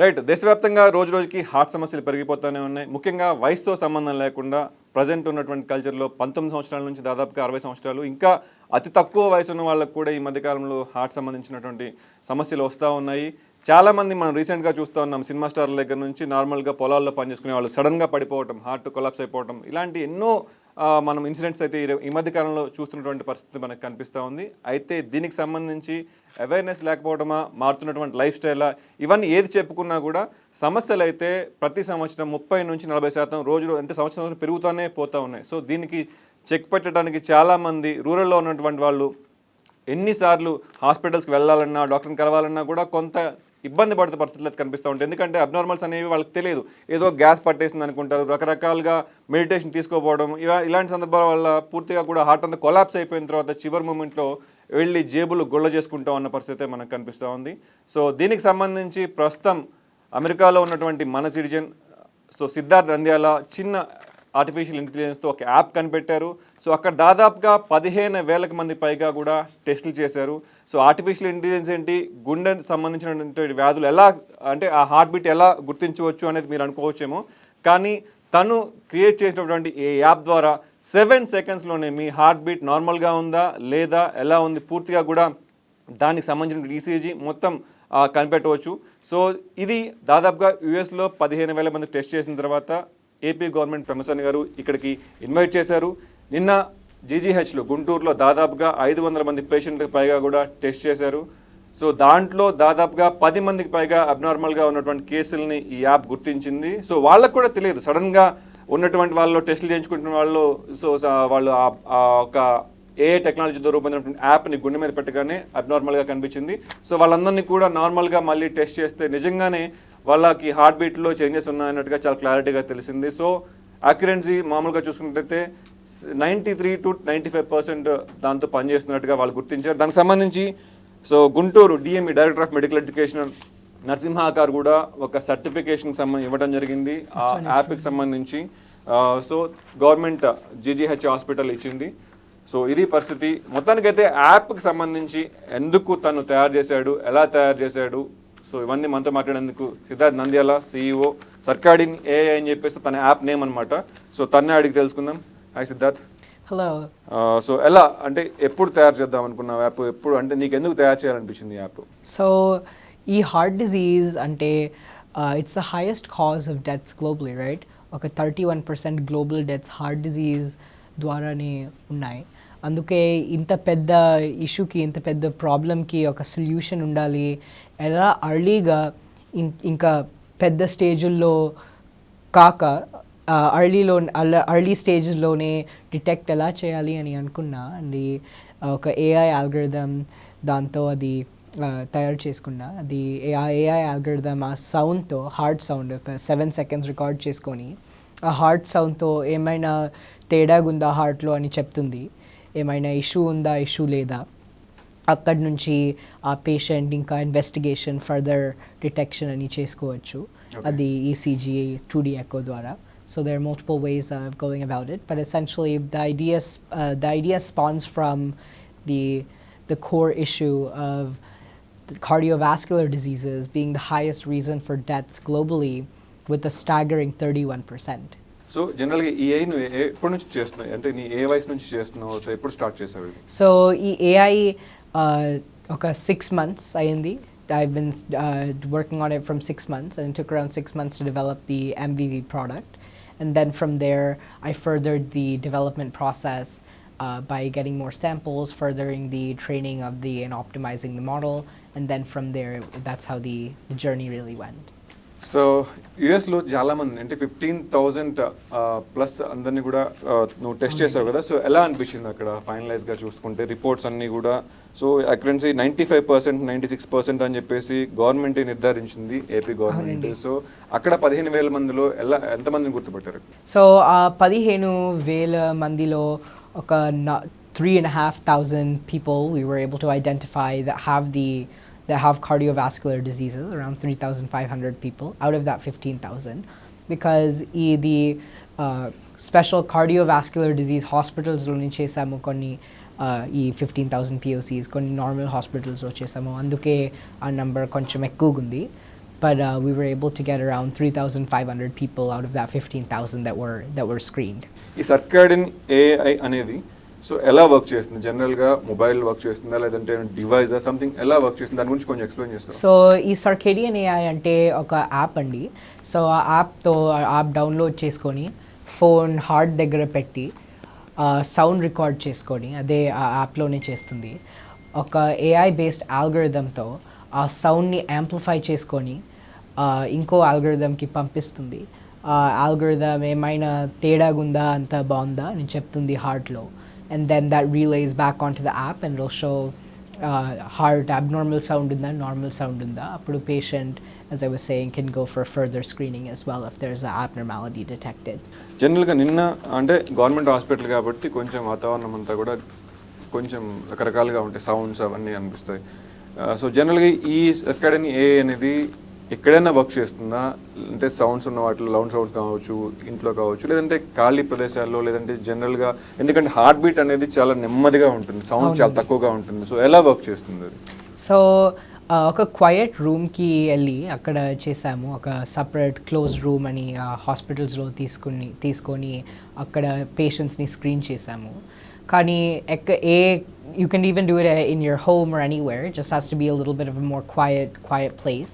Right. దేశవ్యాప్తంగా రోజు రోజుకి హార్ట్ సమస్యలు పెరిగిపోతూనే ఉన్నాయి. ముఖ్యంగా వయసుతో సంబంధం లేకుండా ప్రజెంట్ ఉన్నటువంటి కల్చర్లో 19 సంవత్సరాల నుంచి దాదాపుగా 60 సంవత్సరాలు, ఇంకా అతి తక్కువ వయసు ఉన్న వాళ్ళకు కూడా ఈ మధ్యకాలంలో హార్ట్ సంబంధించినటువంటి సమస్యలు వస్తూ ఉన్నాయి. చాలామంది మనం రీసెంట్గా చూస్తూ ఉన్నాం, సినిమా స్టార్ల దగ్గర నుంచి నార్మల్గా పొలాల్లో పనిచేసుకునే వాళ్ళు సడన్గా పడిపోవటం, హార్ట్ కొలాప్స్ అయిపోవటం, ఇలాంటి ఎన్నో మనం ఇన్సిడెంట్స్ అయితే ఈ మధ్య కాలంలో చూస్తున్నటువంటి పరిస్థితి మనకు కనిపిస్తూ ఉంది. అయితే దీనికి సంబంధించి అవేర్నెస్ లేకపోవడమా, మారుతున్నటువంటి లైఫ్ స్టైలా, ఇవన్నీ ఏది చెప్పుకున్నా కూడా సమస్యలు అయితే ప్రతి సంవత్సరం 30 నుంచి 40% రోజులు అంటే సంవత్సరం పెరుగుతూనే పోతూ ఉన్నాయి. సో దీనికి చెక్ పెట్టడానికి చాలామంది రూరల్లో ఉన్నటువంటి వాళ్ళు ఎన్నిసార్లు హాస్పిటల్స్కి వెళ్ళాలన్నా, డాక్టర్ని కలవాలన్నా కూడా కొంత ఇబ్బంది పడుతున్న పరిస్థితులు అయితే కనిపిస్తూ ఉంటాయి. ఎందుకంటే అబ్నార్మల్స్ అనేవి వాళ్ళకి తెలియదు, ఏదో గ్యాస్ పట్టేసింది అనుకుంటారు, రకరకాలుగా మెడిటేషన్ తీసుకోపోవడం, ఇలాంటి సందర్భాల వల్ల పూర్తిగా కూడా హార్ట్ అంతా కొలాప్స్ అయిపోయిన తర్వాత చివరి మూమెంట్లో వెళ్ళి జేబులు గొల్ల చేసుకుంటాం అన్న పరిస్థితి మనకు కనిపిస్తూ ఉంది. సో దీనికి సంబంధించి ప్రస్తుతం అమెరికాలో ఉన్నటువంటి మన సిటిజన్ సిద్ధార్థ్ నంద్యాల చిన్న ఆర్టిఫిషియల్ ఇంటెలిజెన్స్తో ఒక యాప్ కనిపెట్టారు. సో అక్కడ దాదాపుగా 15,000 మంది పైగా కూడా టెస్టులు చేశారు. సో ఆర్టిఫిషియల్ ఇంటెలిజెన్స్ ఏంటి, గుండెకి సంబంధించినటువంటి వ్యాధులు ఎలా, అంటే ఆ హార్ట్ బీట్ ఎలా గుర్తించవచ్చు అనేది మీరు అనుకోవచ్చేమో. కానీ తను క్రియేట్ చేసినటువంటి ఈ యాప్ ద్వారా 7 సెకండ్స్లోనే మీ హార్ట్ బీట్ నార్మల్గా ఉందా లేదా ఎలా ఉంది పూర్తిగా కూడా దానికి సంబంధించిన ఈసీజీ మొత్తం కనిపెట్టవచ్చు. సో ఇది దాదాపుగా యూఎస్లో 15,000 మంది టెస్ట్ చేసిన తర్వాత ఏపీ గవర్నమెంట్ ప్రమసన్ గారు ఇక్కడికి ఇన్వైట్ చేశారు. నిన్న జీజీహెచ్లో గుంటూరులో దాదాపుగా 500 మంది పేషెంట్కి పైగా కూడా టెస్ట్ చేశారు. సో దాంట్లో దాదాపుగా 10 మందికి పైగా అబ్నార్మల్గా ఉన్నటువంటి కేసుల్ని ఈ యాప్ గుర్తించింది. సో వాళ్ళకు కూడా తెలియదు, సడన్గా ఉన్నటువంటి వాళ్ళు టెస్టులు చేయించుకుంటున్న వాళ్ళు వాళ్ళు ఒక ఏఐ టెక్నాలజీతో రూపొందినటువంటి యాప్ని గుండె మీద పెట్టగానే అబ్నార్మల్గా కనిపించింది. సో వాళ్ళందరినీ కూడా నార్మల్గా మళ్ళీ టెస్ట్ చేస్తే నిజంగానే వాళ్ళకి హార్ట్ బీట్లో చేంజెస్ ఉన్నాయన్నట్టుగా చాలా క్లారిటీగా తెలిసింది. సో అక్యురెన్సీ మామూలుగా చూసుకున్నట్టయితే 93 to 95% దాంతో పనిచేస్తున్నట్టుగా వాళ్ళు గుర్తించారు. దానికి సంబంధించి Guntur DME director of medical education నరసింహాకార్ కూడా ఒక సర్టిఫికేషన్ ఇవ్వడం జరిగింది ఆ యాప్కి సంబంధించి. గవర్నమెంట్ జీజీహెచ్ హాస్పిటల్ ఇచ్చింది. సో ఇది పరిస్థితి. మొత్తానికైతే యాప్కి సంబంధించి ఎందుకు తను తయారు చేశాడు, ఎలా తయారు చేశాడు, సో ఇవన్నీ మనతో మాట్లాడేందుకు సిద్ధార్థ్ నంద్యాల CEO సర్కాడిన్ ఏఐ అని చెప్పేసి తన యాప్ నేమ్ అనమాట. సో తన్నే అడిగి తెలుసుకుందాం. హాయ్ సిద్ధార్థ్. హలో. సో ఎలా, అంటే ఎప్పుడు తయారు చేద్దాం అనుకున్నావు యాప్, ఎప్పుడు, అంటే నీకు ఎందుకు తయారు చేయాలనిపించింది యాప్? సో ఈ హార్ట్ డిజీజ్ అంటే it's the highest cause of deaths globally, right? ఒక 31% గ్లోబల్ డెత్స్ హార్ట్ డిజీజ్ ద్వారానే ఉన్నాయి. అందుకే ఇంత పెద్ద ఇష్యూకి, ఇంత పెద్ద ప్రాబ్లమ్కి ఒక సొల్యూషన్ ఉండాలి. ఎలా అర్లీగా ఇంకా పెద్ద స్టేజుల్లో కాక అర్లీ స్టేజ్లోనే డిటెక్ట్ ఎలా చేయాలి అని అనుకున్నా. అది ఒక ఏఐ ఆల్గరిథం దాంతో అది తయారు చేసుకున్నా. అది ఏఐ ఆల్గరిథం ఆ సౌండ్తో, హార్ట్ సౌండ్ ఒక 7 seconds రికార్డ్ చేసుకొని ఆ హార్ట్ సౌండ్తో ఏమైనా తేడాగా ఉందా హార్ట్లో అని చెప్తుంది, ఏమైనా ఇష్యూ ఉందా, ఇష్యూ లేదా. అక్కడి నుంచి ఆ పేషెంట్ ఇంకా ఇన్వెస్టిగేషన్, ఫర్దర్ డిటెక్షన్ అని చేసుకోవచ్చు. అది ECG 2D echo ద్వారా. So there are multiple ways of going about it, but essentially the idea spawns from the core issue of the cardiovascular diseases being the highest reason for deaths globally with a staggering 31%. So జనరల్గా ఈ AI నువ్వు ఎప్పటి నుంచి చేస్తున్నావు, అంటే నీ ఏ వయసు నుంచి చేస్తున్నావు, ఎప్పుడు స్టార్ట్ చేసావు? సో ఈ ఏఐ ఒక 6 months అయింది. I've been working on it from 6 months, and it took around 6 months to develop the MVP product. And then from there, I furthered the development process by getting more samples, furthering the training of and optimizing the model. And then from there, that's how the journey really went. So యూఎస్లో చాలామంది, అంటే 15,000 plus అందరినీ కూడా నువ్వు test చేసావు కదా. So ఎలా అనిపించింది అక్కడ ఫైనలైజ్గా చూసుకుంటే రిపోర్ట్స్ అన్నీ కూడా? సో అక్యురెన్సీ 95%, 96% అని చెప్పేసి గవర్నమెంట్ నిర్ధారించింది, ఏపీ గవర్నమెంట్. సో అక్కడ 15,000 మందిలో ఎంతమందిని గుర్తుపట్టారు? సో ఆ 15,000 మందిలో ఒక 3,500 people we were able to identify that have cardiovascular diseases, around 3,500 people out of that 15,000, because the special cardiovascular disease hospitals lo chesamu konni ఈ 15,000 POCs కొన్ని నార్మల్ హాస్పిటల్స్లో చేసాము. అందుకే ఆ నెంబర్ కొంచెం ఎక్కువగా ఉంది. but we were able to get around 3,500 people out of that 15,000 that were screened. ఈ సర్కాడియన్ ఏఐ అనేది సో ఎలా వర్క్ చేస్తుంది జనరల్గా మొబైల్ వర్క్ చేస్తుందా లేదంటే డివైస్ సంథింగ్ ఎలా వర్క్ చేస్తుంది దాని గురించి కొంచెం ఎక్స్ప్లెయిన్ చేస్తారా? సో ఈ సర్కేడియన్ ఏఐ అంటే ఒక యాప్ అండి. సో ఆ యాప్ డౌన్లోడ్ చేసుకొని ఫోన్ హార్ట్ దగ్గర పెట్టి సౌండ్ రికార్డ్ చేసుకొని అదే ఆ యాప్లోనే చేస్తుంది. ఒక ఏఐ బేస్డ్ ఆల్గరిథంతో ఆ సౌండ్ని యాంప్లిఫై చేసుకొని ఇంకో ఆల్గరిథంకి పంపిస్తుంది. ఆ ఆల్గరిథం ఏమైనా తేడాగుందా అంతా బాగుందా అని చెప్తుంది హార్ట్లో, and then that relays back onto the app and it'll show heart abnormal sound unda, normal sound unda. Appudu patient, as I was saying, can go for further screening as well if there's an abnormality detected. జనరల్గా నిన్న అంటే government hospital కాబట్టి కొంచెం వాతావరణం అంతా కూడా కొంచెం రకరకాలుగా ఉంటాయి, సౌండ్స్ అవన్నీ అనిపిస్తాయి. సో జనరల్గా ఈ సర్కాడియన్ ఏఐ అనేది ఎక్కడైనా వర్క్ చేస్తుందా? అంటే సౌండ్స్ ఉన్న వాటిలో లౌడ్ సౌండ్స్ కావచ్చు, ఇంట్లో కావచ్చు, లేదంటే ఖాళీ ప్రదేశాల్లో, లేదంటే జనరల్గా ఎందుకంటే హార్ట్ బీట్ అనేది చాలా నెమ్మదిగా ఉంటుంది, సౌండ్ చాలా తక్కువగా ఉంటుంది. సో ఎలా వర్క్ చేస్తుంది అది? సో ఒక క్వయట్ రూమ్కి వెళ్ళి అక్కడ చేసాము. ఒక సపరేట్ క్లోజ్ రూమ్ అని హాస్పిటల్స్లో తీసుకొని అక్కడ పేషెంట్స్ని స్క్రీన్ చేసాము. కానీ you can even do it in your home or anywhere. It just has to be a little bit of a more quiet place.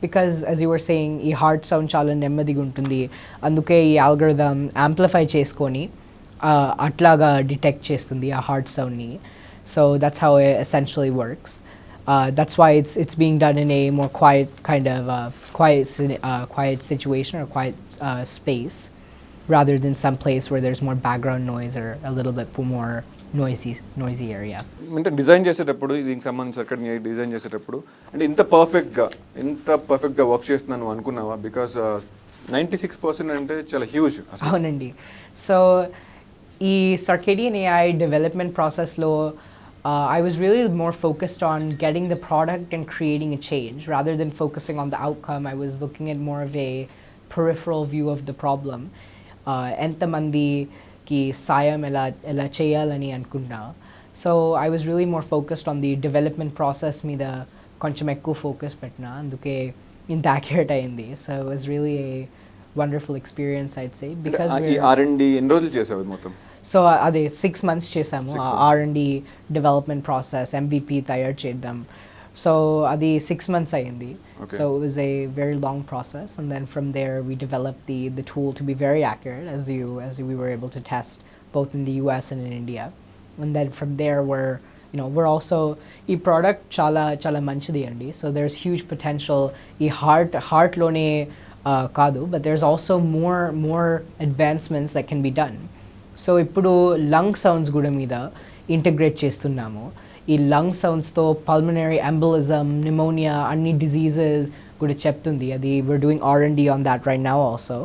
Because as you were saying, ఈ heart sound చాలా నెమ్మదిగా ఉంటుంది, అందుకే ఈ algorithm amplify చేసుకొని అట్లాగా detect చేస్తుంది ఆ హార్ట్ సౌండ్ని. So that's how it essentially works. That's why it's being done in a more quiet kind of quiet situation or quiet space rather than some place where there's more background noise or a little bit more noisy area. అంటే design చేసేటప్పుడు దీనికి సంబంధించి అక్కడ design చేసేటప్పుడు అంటే ఇంత పర్ఫెక్ట్గా work చేస్తున్నాను అనుకున్నావా? బికాస్ 96% అంటే చాలా హ్యూజ్. అవునండి. సో ఈ సర్కేడియన్ ఏఐ డెవలప్మెంట్ ప్రాసెస్లో I was really more focused on getting the product and creating a change rather than focusing on the outcome. I was looking at more of a peripheral view of the problem. ఎంతమందికి సాయం ఎలా చేయాలని అనుకున్నా. So I was really more focused on the development process మీద కొంచెం ఎక్కువ focus పెట్టినా, అందుకే ఇంత యాక్యురేట్ అయింది. So it was really a wonderful experience I'd say. Because R&D ఎన్ని రోజులు చేసావు మొత్తం? సో అదే 6 months చేసాము. R&D డెవలప్మెంట్ ప్రాసెస్ MVP తయారు చేద్దాం. సో అది 6 months అయింది. So it was a very long process, and then from there we developed the tool to be very accurate as we were able to test both in the US and in India. And then from there we're also ఈ product చాలా మంచిది అండి. So there's huge potential. ఈ heart లోనే కాదు, but there's also more advancements that can be done. So ఇప్పుడు lung sounds కూడా మీద ఇంటిగ్రేట్ చేస్తున్నాము. ఈ లంగ్ సౌండ్స్తో పల్మనరీ ఎంబోలిజం, నిమోనియా, అన్ని డిజీజెస్ కూడా చెప్తుంది. అది we're doing R&D on that right now also.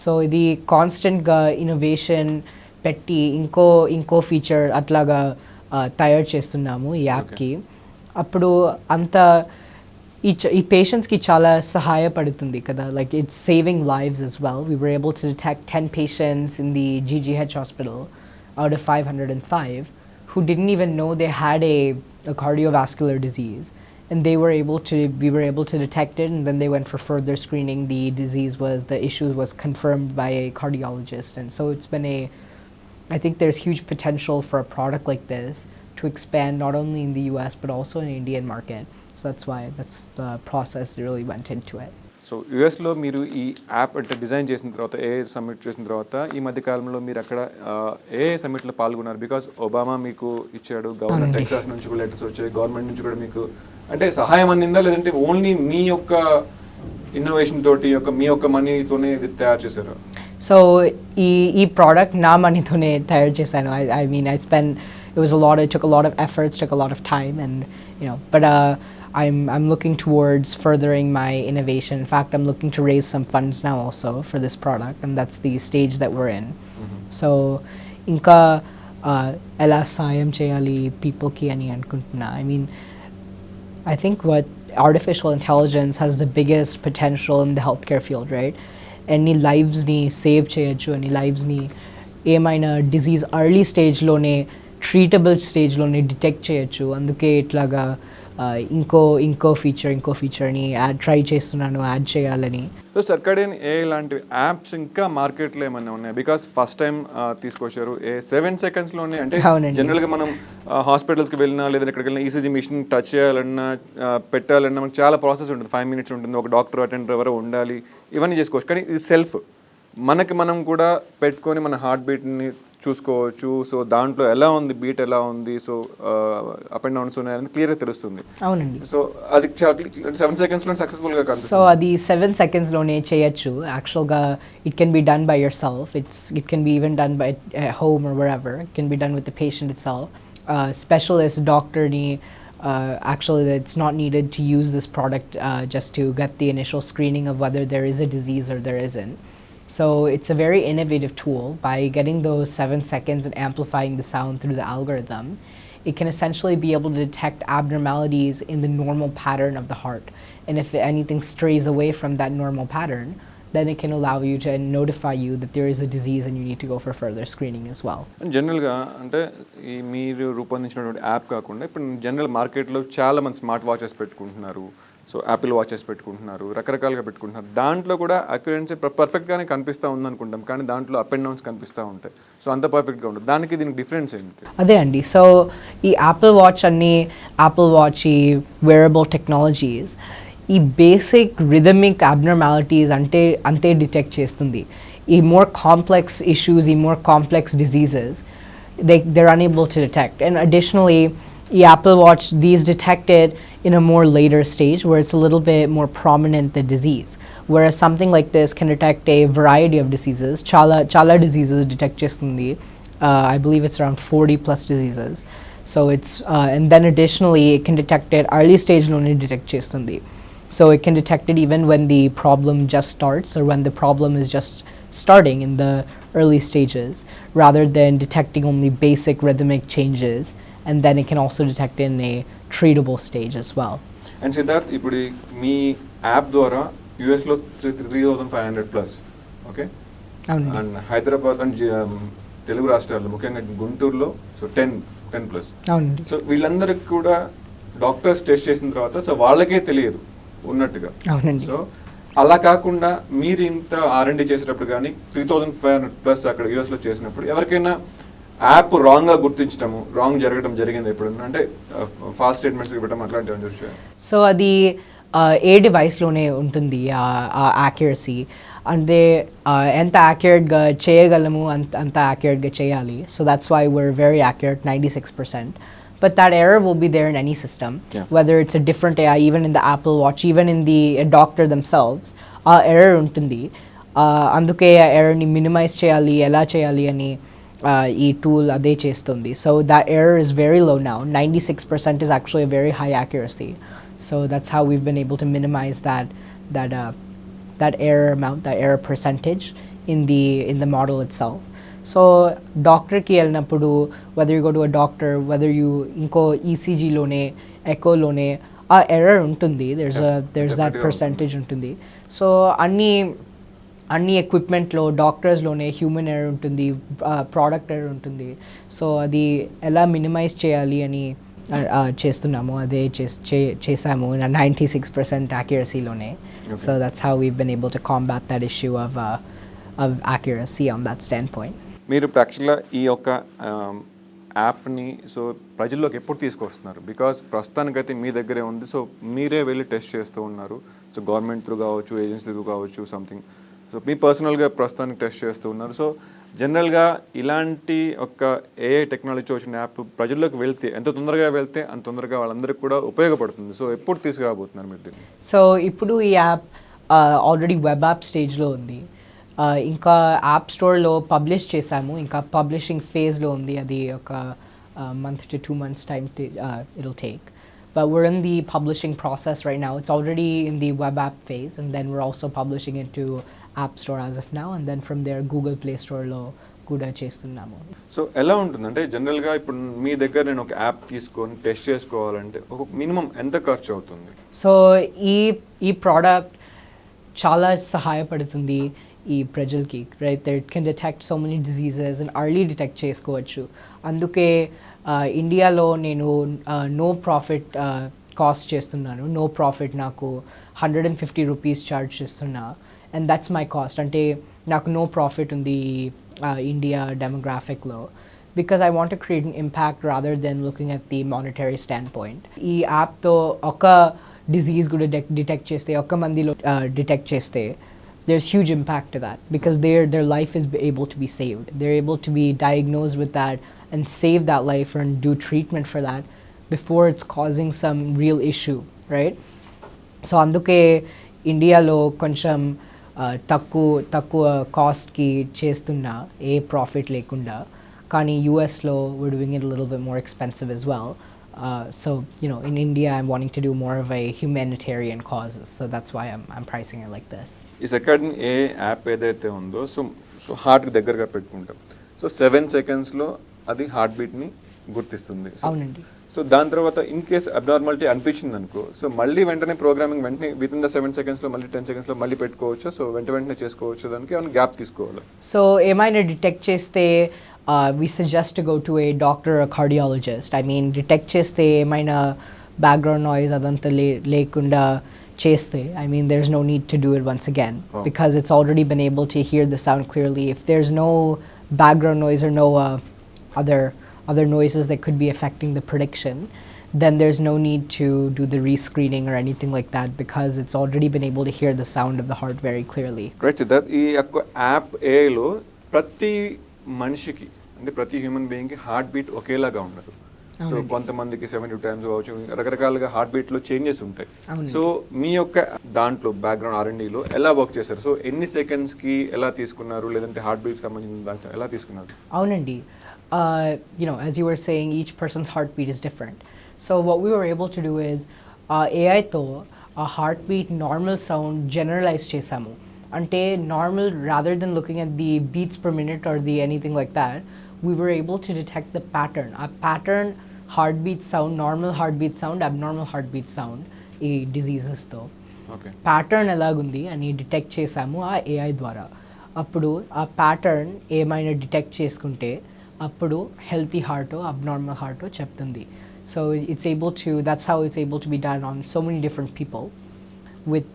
So ఇది కాన్స్టెంట్గా ఇన్నోవేషన్ పెట్టి ఇంకో ఫీచర్ అట్లాగా తయారు చేస్తున్నాము ఈ యాప్కి. అప్పుడు అంత ఈ పేషెంట్స్కి చాలా సహాయపడుతుంది కదా, like it's saving lives as well. We were able to detect 10 patients in the GGH hospital out of 505 who didn't even know they had a cardiovascular disease, and we were able to detect it, and then they went for further screening. The issue was confirmed by a cardiologist, and so it's been I think there's huge potential for a product like this to expand not only in the US but also in the Indian market. So that's the process that really went into it. So యుఎస్లో మీరు ఈ app అంటే design చేసిన తర్వాత AI summit చేసిన తర్వాత ఈ మధ్య కాలంలో మీరు అక్కడ ఏఐ సమ్మిట్లో పాల్గొన్నారు. బికాస్ ఒబామా మీకు ఇచ్చాడు, గవర్నర్ టెక్సాస్ నుంచి కూడా లెటర్స్ వచ్చాయి, గవర్నమెంట్ నుంచి కూడా మీకు అంటే సహాయం అందిందా, లేదంటే ఓన్లీ మీ యొక్క ఇన్నోవేషన్ తోటి మీ యొక్క మనీతోనే ఇది తయారు చేశారు? సో ఈ ప్రోడక్ట్ నా మనీతోనే తయారు చేశాను. I mean it took a lot of efforts, took a lot of time, and but I'm looking towards furthering my innovation. In fact, I'm looking to raise some funds now also for this product, and that's the stage that we're in. So inka ela sayam cheyali people ki ani anukuntunna. I mean, I think what artificial intelligence has the biggest potential in the healthcare field, right? Any lives ni save cheyachu, any lives ni emaina disease early stage lone treatable stage lone detect cheyachu. Anduke itlaga ఇంకో ఫీచర్ని try చేస్తున్నాను add చేయాలని. So circadian ఏ లాంటి apps ఇంకా మార్కెట్లో ఏమైనా ఉన్నాయి? Because first time తీసుకొచ్చారు 7 సెకండ్స్లోనే. అంటే జనరల్గా మనం హాస్పిటల్స్కి వెళ్ళినా లేదా ఎక్కడికి వెళ్ళినా ఈసీజీ మిషన్ టచ్ చేయాలన్నా పెట్టాలన్నా మనకు చాలా ప్రాసెస్ ఉంటుంది. 5 minutes ఉంటుంది, ఒక డాక్టర్ అటెండర్ ఎవరో ఉండాలి, ఇవన్నీ చేసుకోవచ్చు. కానీ ఇది సెల్ఫ్ మనకి మనం కూడా పెట్టుకొని మన హార్ట్ బీట్ని చూసుకోవచ్చు. సో దాంట్లో ఎలా ఉంది, బీట్ ఎలా ఉంది, సో అప్ అండ్ డౌన్స్ ఉన్నాయని క్లియర్గా తెలుస్తుంది. అవునండి. సో అది 7 సెకండ్స్లో సక్సెస్ఫుల్గా కనిపిస్తుంది. సో అది 7 సెకండ్స్లోనే చేయొచ్చు. యాక్చువల్గా it can be done by your self. It can be even done by home or wherever. It can be done with the patient itself. Specialist doctorని actually it's not needed to use this product just to get the initial screening of whether there is a disease or there isn't. So it's a very innovative tool. By getting those 7 seconds and amplifying the sound through the algorithm, it can essentially be able to detect abnormalities in the normal pattern of the heart. And if anything strays away from that normal pattern, then it can allow you to notify you that there is a disease and you need to go for further screening as well. జనరల్గా అంటే ఈ మీరు రూపొందించినటువంటి app కాకుండా ఇప్పుడు general మార్కెట్లో చాలా మంది smart watches పెట్టుకుంటున్నారు, సో యాపిల్ వాచెస్ పెట్టుకుంటున్నారు, రకరకాలుగా పెట్టుకుంటున్నారు. దాంట్లో కూడా అక్యురెన్సీ పర్ఫెక్ట్గానే కనిపిస్తూ ఉందనుకుంటాం, కానీ దాంట్లో అప్ అండ్ డౌన్స్ కనిపిస్తూ ఉంటాయి. సో అంత పర్ఫెక్ట్గా ఉంటుంది. దానికి దీనికి డిఫరెన్స్ ఏంటి? అదే అండి. సో ఈ యాపిల్ వాచ్ ఈ వేరబుల్ టెక్నాలజీస్ ఈ బేసిక్ రిథమిక్ అబ్నార్మాలిటీస్ అంతే డిటెక్ట్ చేస్తుంది. ఈ మోర్ కాంప్లెక్స్ ఇష్యూస్, ఈ more complex diseases they're unable to detect. And additionally, the Apple Watch, these detected in a more later stage where it's a little bit more prominent the disease, whereas something like this can detect a variety of diseases. Chala diseases detect chestundi. I believe it's around 40 plus diseases. So it's and then additionally it can detect it early stage only detect chestundi. So it can detect it even when the problem just starts or when the problem is just starting in the early stages, rather than detecting only basic rhythmic changes, and then it can also detect in a treatable stage as well. And Siddarth, ఇప్పుడు మీ app ద్వారా యూఎస్లో 3,500 plus, okay, and Hyderabad and Telugu రాష్ట్రాల్లో ముఖ్యంగా గుంటూరులో so 10 plus. So వీళ్ళందరికీ కూడా doctors test చేసిన తర్వాత సో వాళ్ళకే తెలియదు ఉన్నట్టుగా. సో అలా కాకుండా మీరు ఇంత R&D చేసేటప్పుడు కానీ 3,500 ప్లస్ అక్కడ యూఎస్లో చేసినప్పుడు ఎవరికైనా యాప్ రాంగ్గా గుర్తించడము, రాంగ్ జరగడం జరిగింది ఎప్పుడన్నా? అంటే ఫాల్స్ స్టేట్మెంట్స్ ఇవ్వడం అట్లాంటివి అని చూసి. సో అది ఏ డివైస్లోనే ఉంటుంది ఆ యాక్యురసీ. అంటే ఎంత యాక్యురేట్గా చేయగలము అంత యాక్యురేట్గా చేయాలి. So that's why we're very accurate, 96%. But that error will be there in any system, whether it's a different AI, even in the Apple Watch, even in the doctor themselves, error untundi. Anduke error ni minimize cheyali, ela cheyali ani ee tool ade chestundi. So that error is very low now. 96% is actually a very high accuracy. So that's how we've been able to minimize that error amount, that error percentage in the model itself. So డాక్టర్కి వెళ్ళినప్పుడు whether you go to a doctor, whether you ఇంకో ఈసీజీలోనే ఎకోలోనే ఆ error ఉంటుంది. there's that percentage ఉంటుంది. So అన్ని ఎక్విప్మెంట్లో డాక్టర్స్లోనే human error ఉంటుంది, product error ఉంటుంది. So అది ఎలా మినిమైజ్ చేయాలి అని చేస్తున్నాము. అదే చేసాము 96% accuracyలోనే. So that's how we've been able to combat that issue of accuracy on that standpoint. మీరు యాక్చువల్గా ఈ యొక్క యాప్ని సో ప్రజల్లోకి ఎప్పుడు తీసుకొస్తున్నారు? బికాస్ ప్రస్తుతానికైతే మీ దగ్గరే ఉంది. సో మీరే వెళ్ళి టెస్ట్ చేస్తూ ఉన్నారు. సో గవర్నమెంట్ త్రూ కావచ్చు, ఏజెన్సీ త్రూ కావచ్చు, సంథింగ్. సో మీ పర్సనల్గా ప్రస్తుతానికి టెస్ట్ చేస్తూ ఉన్నారు. సో జనరల్గా ఇలాంటి ఒక ఏఐ టెక్నాలజీ వచ్చిన యాప్ ప్రజల్లోకి వెళ్తే ఎంత తొందరగా వెళ్తే అంత తొందరగా వాళ్ళందరికీ కూడా ఉపయోగపడుతుంది. సో ఎప్పుడు తీసుకురాబోతున్నారు మీరు దీన్ని? సో ఇప్పుడు ఈ యాప్ ఆల్రెడీ వెబ్ యాప్ స్టేజ్లో ఉంది. ఇంకా యాప్ స్టోర్లో పబ్లిష్ చేసాము. ఇంకా పబ్లిషింగ్ ఫేజ్లో ఉంది. అది ఒక month to 2 months time it'll take. But we're in the publishing process right now. It's already in the web app phase, and then we're also publishing it to App Store as of now, and then from there Google Play Store లో కూడా చేస్తున్నాము. So ఎలా ఉంటుందంటే జనరల్గా ఇప్పుడు మీ దగ్గర నేను ఒక యాప్ తీసుకొని టెస్ట్ చేసుకోవాలంటే ఒక మినిమం ఎంత ఖర్చు అవుతుంది? సో ఈ ప్రోడక్ట్ చాలా సహాయపడుతుంది ఈ ప్రజలకి, right? It can detect so many diseases and early detect చేసుకోవచ్చు. అందుకే ఇండియాలో నేను నో ప్రాఫిట్ కాస్ట్ చేస్తున్నాను, నో ప్రాఫిట్, నాకు 150 రూపీస్ ఛార్జ్ చేస్తున్నా, అండ్ దట్స్ మై కాస్ట్. అంటే నాకు నో ప్రాఫిట్ ఉంది ఇండియా డెమోగ్రాఫిక్లో, because I want to create an impact rather than looking at the monetary stand point. ఈ యాప్తో ఒక డిజీజ్ కూడా డిటెక్ట్ చేస్తే, ఒక్క మందిలో డిటెక్ట్ చేస్తే, there's huge impact to that, because their life is able to be saved. They're able to be diagnosed with that and save that life and do treatment for that before it's causing some real issue, right? So అందుకే ఇండియాలో కొంచెం తక్కువ కాస్ట్కి చేస్తున్నా, ఏ profit లేకుండా. కానీ యూఎస్లో we're doing it a little bit more expensive as well. So in India I'm wanting to do more of a humanitarian causes, so that's why I'm pricing it like this. ఈ Circadian ఏ app ఏదైతే ఉందో so హార్ట్కి దగ్గరగా పెట్టుకుంటాం. So 7 సెకండ్స్లో అది heart బీట్ని గుర్తిస్తుంది. అవునండి. సో దాని తర్వాత ఇన్ కేస్ అబ్నార్మాలిటీ అనిపించింది అనుకో, సో మళ్ళీ వెంటనే ప్రోగ్రామింగ్ వెంటనే విత్ ఇన్ ద 7 సెకండ్స్లో మళ్ళీ 10 సెకండ్స్లో మళ్ళీ పెట్టుకోవచ్చు. సో వెంటనే చేసుకోవచ్చు, దానికి ఏమైనా గ్యాప్ తీసుకోవాలి. సో ఏమైనా డిటెక్ట్ చేస్తే we suggest to go to a doctor or a cardiologist. I mean, detect cheste emaina background noise adanta lekunda cheste, I mean there's no need to do it once again, because it's already been able to hear the sound clearly. If there's no background noise or no other noises that could be affecting the prediction, then there's no need to do the rescreening or anything like that, because it's already been able to hear the sound of the heart very clearly. Right, Siddarth, ఈ యొక్క app ఏలో ప్రతి మనిషికి అంటే ప్రతి human బీయింగ్కి heart beat ఒకేలాగా ఉండదు. So కొంతమందికి 72 టైమ్స్ కావచ్చు, రకరకాలుగా హార్ట్ బీట్లో చేంజెస్ ఉంటాయి. సో మీ యొక్క దాంట్లో బ్యాక్గ్రౌండ్ R&Dలో ఎలా వర్క్ చేశారు? సో ఎన్ని సెకండ్స్కి ఎలా తీసుకున్నారు, లేదంటే హార్ట్ బీట్కి సంబంధించిన దానికి ఎలా తీసుకున్నారు? అవునండి. As you were saying, each person's heartbeat is different. So what we were able to do is AIతో a heartbeat normal sound generalize చేసాము. అంటే normal, rather than looking at the beats per minute or the anything like that, we were able to detect the pattern. A pattern heartbeat sound, normal heartbeat sound, abnormal heartbeat sound ఈ డిజీజెస్తో pattern ఎలాగుంది అని detect చేసాము ఆ AI ద్వారా. అప్పుడు ఆ pattern ఏమైనా detect చేసుకుంటే అప్పుడు హెల్తీ హార్టో అబ్నార్మల్ హార్టో చెప్తుంది. So that's how it's able to be done on so many different people with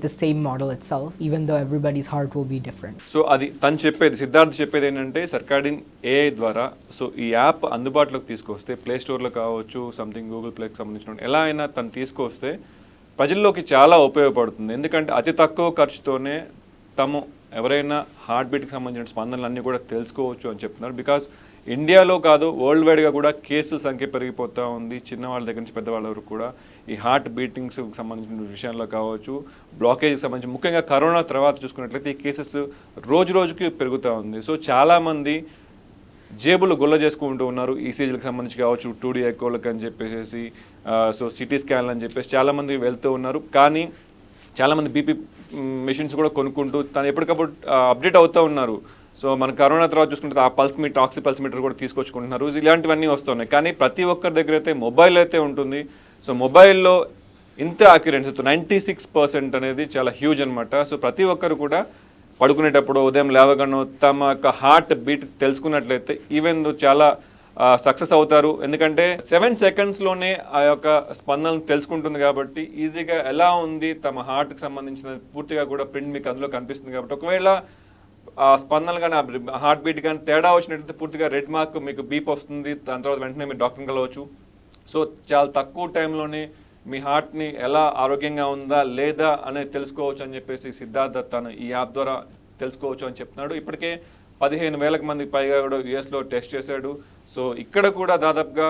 the same model itself, even though everybody's heart will be different. So అది తను చెప్పేది, సిద్ధార్థ్ చెప్పేది ఏంటంటే Circadian AI ద్వారా so ఈ app అందుబాటులోకి తీసుకొస్తే, ప్లే స్టోర్లో కావచ్చు, సంథింగ్ గూగుల్ ప్లేకి సంబంధించిన ఎలా అయినా తను తీసుకొస్తే ప్రజల్లోకి చాలా ఉపయోగపడుతుంది. ఎందుకంటే అతి తక్కువ ఖర్చుతోనే తము ఎవరైనా హార్ట్ బీట్కి సంబంధించిన స్పందనలు అన్నీ కూడా తెలుసుకోవచ్చు అని చెప్తున్నారు. బికాస్ ఇండియాలో కాదు, వరల్డ్ వైడ్గా కూడా కేసుల సంఖ్య పెరిగిపోతూ ఉంది. చిన్నవాళ్ళ దగ్గర నుంచి పెద్దవాళ్ళ వరకు కూడా ఈ హార్ట్ బీటింగ్స్కి సంబంధించిన విషయంలో కావచ్చు, బ్లాకేజ్కి సంబంధించి ముఖ్యంగా కరోనా తర్వాత చూసుకున్నట్లయితే ఈ కేసెస్ రోజు రోజుకి పెరుగుతూ ఉంది. సో చాలామంది జేబులు గుల్ల చేసుకుంటూ ఉన్నారు. ఈసీజీలకు సంబంధించి కావచ్చు, 2D ఎకోలకు అని చెప్పేసి, సో సిటీ స్కాన్లు అని చెప్పేసి చాలామంది వెళ్తూ ఉన్నారు. కానీ చాలామంది బీపీ మెషిన్స్ కూడా కొనుక్కుంటూ తను ఎప్పటికప్పుడు అప్డేట్ అవుతూ ఉన్నారు. సో మన కరోనా తర్వాత చూసుకుంటే ఆ టాక్సీ పల్స్ మీటర్ కూడా తీసుకొచ్చుకుంటున్నారు. ఇలాంటివన్నీ వస్తున్నాయి. కానీ ప్రతి ఒక్కరి దగ్గర అయితే మొబైల్ అయితే ఉంటుంది. సో మొబైల్లో ఇంత అక్యురెన్సీ 96% అనేది చాలా హ్యూజ్ అనమాట. సో ప్రతి ఒక్కరు కూడా పడుకునేటప్పుడు, ఉదయం లేవగానో తమ యొక్క హార్ట్ బీట్ తెలుసుకున్నట్లయితే ఈవెన్ చాలా సక్సెస్ అవుతారు. ఎందుకంటే 7 సెకండ్స్లోనే ఆ యొక్క స్పందనలు తెలుసుకుంటుంది కాబట్టి ఈజీగా ఎలా ఉంది తమ హార్ట్కి సంబంధించిన పూర్తిగా కూడా ప్రింట్ మీకు అందులో కనిపిస్తుంది. కాబట్టి ఒకవేళ ఆ స్పందనలు కానీ ఆ హార్ట్ బీట్ కానీ తేడా వచ్చినట్లయితే పూర్తిగా రెడ్ మార్క్ మీకు బీప్ వస్తుంది. దాని తర్వాత వెంటనే మీరు డాక్టర్ని కలవచ్చు. సో చాలా తక్కువ టైంలోనే మీ హార్ట్ని ఎలా ఆరోగ్యంగా ఉందా లేదా అనేది తెలుసుకోవచ్చు అని చెప్పేసి సిద్ధార్థ్ తను ఈ యాప్ ద్వారా తెలుసుకోవచ్చు అని చెప్తున్నాడు. ఇప్పటికే 15,000 మందికి పైగా కూడా యుఎస్లో టెస్ట్ చేశాడు. సో ఇక్కడ కూడా దాదాపుగా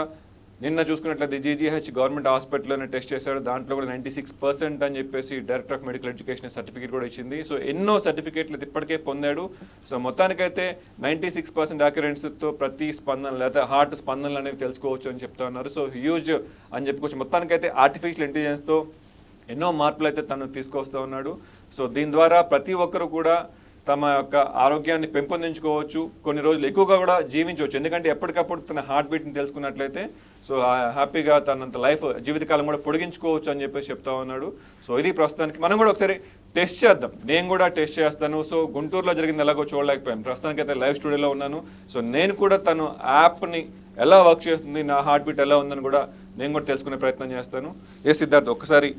నిన్న చూసుకున్నట్లయితే జీజీహెచ్ గవర్నమెంట్ హాస్పిటల్లోనే టెస్ట్ చేశాడు. దాంట్లో కూడా 96% అని చెప్పేసి director of medical education certificate కూడా ఇచ్చింది. సో ఎన్నో సర్టిఫికేట్లు ఇప్పటికే పొందాడు. సో మొత్తానికైతే 96% యాక్యురెన్సీతో ప్రతి స్పందన లేదా హార్ట్ స్పందనలు అనేవి తెలుసుకోవచ్చు అని చెప్తా ఉన్నారు. సో హ్యూజ్ అని చెప్పుకోవచ్చు. మొత్తానికైతే ఆర్టిఫిషియల్ ఇంటెలిజెన్స్తో ఎన్నో మార్పులు అయితే తను తీసుకొస్తూ ఉన్నాడు. సో దీని ద్వారా ప్రతి ఒక్కరు కూడా తమ యొక్క ఆరోగ్యాన్ని పెంపొందించుకోవచ్చు, కొన్ని రోజులు ఎక్కువగా కూడా జీవించవచ్చు. ఎందుకంటే ఎప్పటికప్పుడు తన హార్ట్ బీట్ని తెలుసుకున్నట్లయితే సో హ్యాపీగా తనంత లైఫ్ జీవితకాలం కూడా పొడిగించుకోవచ్చు అని చెప్పేసి చెప్తా ఉన్నాడు. సో ఇది ప్రస్తుతానికి మనం కూడా ఒకసారి టెస్ట్ చేద్దాం. నేను కూడా టెస్ట్ చేస్తాను. సో గుంటూరులో జరిగింది ఎలాగో చూడలేకపోయాను, ప్రస్తుతానికి అయితే లైవ్ స్టూడియోలో ఉన్నాను. సో నేను కూడా తను యాప్ని ఎలా వర్క్ చేస్తుంది, నా హార్ట్ బీట్ ఎలా ఉందని కూడా నేను కూడా తెలుసుకునే ప్రయత్నం చేస్తాను. ఏ సిద్ధార్థ్, ఒక్కసారి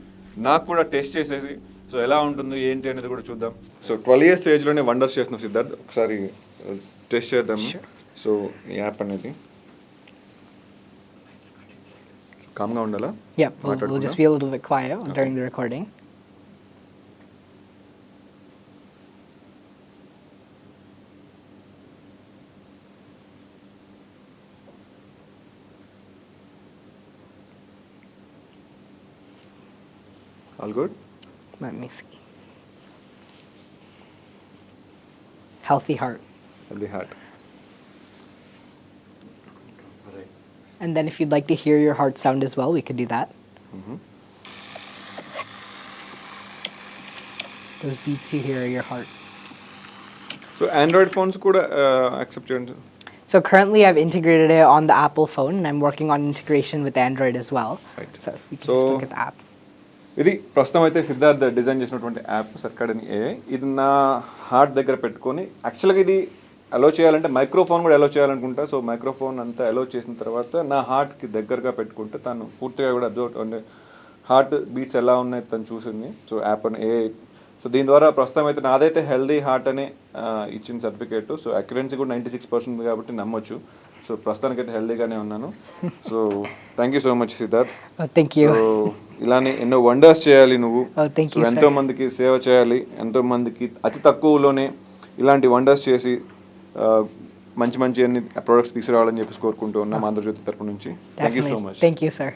నాకు కూడా టెస్ట్ చేసేసి సో ఎలా ఉంటుంది ఏంటి అనేది కూడా చూద్దాం. సో 12 years ఏజ్లోనే వండర్స్ చేస్తున్నాం సిద్ధార్థ్, ఒకసారి టెస్ట్ చేద్దాము. సో ఈ యాప్ అనేది కామ్గా ఉండాలా? Yeah, we'll just be a little bit quiet during the recording. All good? Let me see. Healthy heart. Healthy heart. And then if you'd like to hear your heart sound as well, we could do that. Those beats you hear are your heart. So Android phones kuda accept cheyandi. So currently I've integrated it on the Apple phone and I'm working on integration with Android as well. Right. So we can just look at the app. ఇది ప్రస్తుతం అయితే Siddharth design చేసినటువంటి app Circadian AI. ఇది నా heart దగ్గర పెట్టుకొని యాక్చువల్గా ఇది అలో చేయాలంటే మైక్రోఫోన్ కూడా అలో చేయాలనుకుంటా. సో మైక్రోఫోన్ అంతా అలో చేసిన తర్వాత నా హార్ట్కి దగ్గరగా పెట్టుకుంటే తను పూర్తిగా కూడా అబ్జర్వ్ అంటే హార్ట్ బీట్స్ ఎలా ఉన్నాయి తను చూసింది. సో యాప్ అని AI. సో దీని ద్వారా ప్రస్తుతం అయితే నాదైతే హెల్దీ హార్ట్ అనే ఇచ్చిన సర్టిఫికేట్. సో అక్యురెన్సీ కూడా 96% కాబట్టి నమ్మొచ్చు. సో ప్రస్తుతానికైతే హెల్దీగానే ఉన్నాను. So thank you so much Siddharth. Thank you. So ఇలానే ఎన్నో వండర్స్ చేయాలి నువ్వు. Thank you, ఎంతో మందికి సేవ చేయాలి, ఎంతో మందికి అతి తక్కువలోనే ఇలాంటి వండర్స్ చేసి మంచి మంచి అన్ని ప్రొడక్ట్స్ తీసుకురావాలని చెప్పేసి కోరుకుంటూ ఉన్నాం ఆంధ్రజ్యోతి తరపు నుంచి. Thank you so much. Thank you, sir.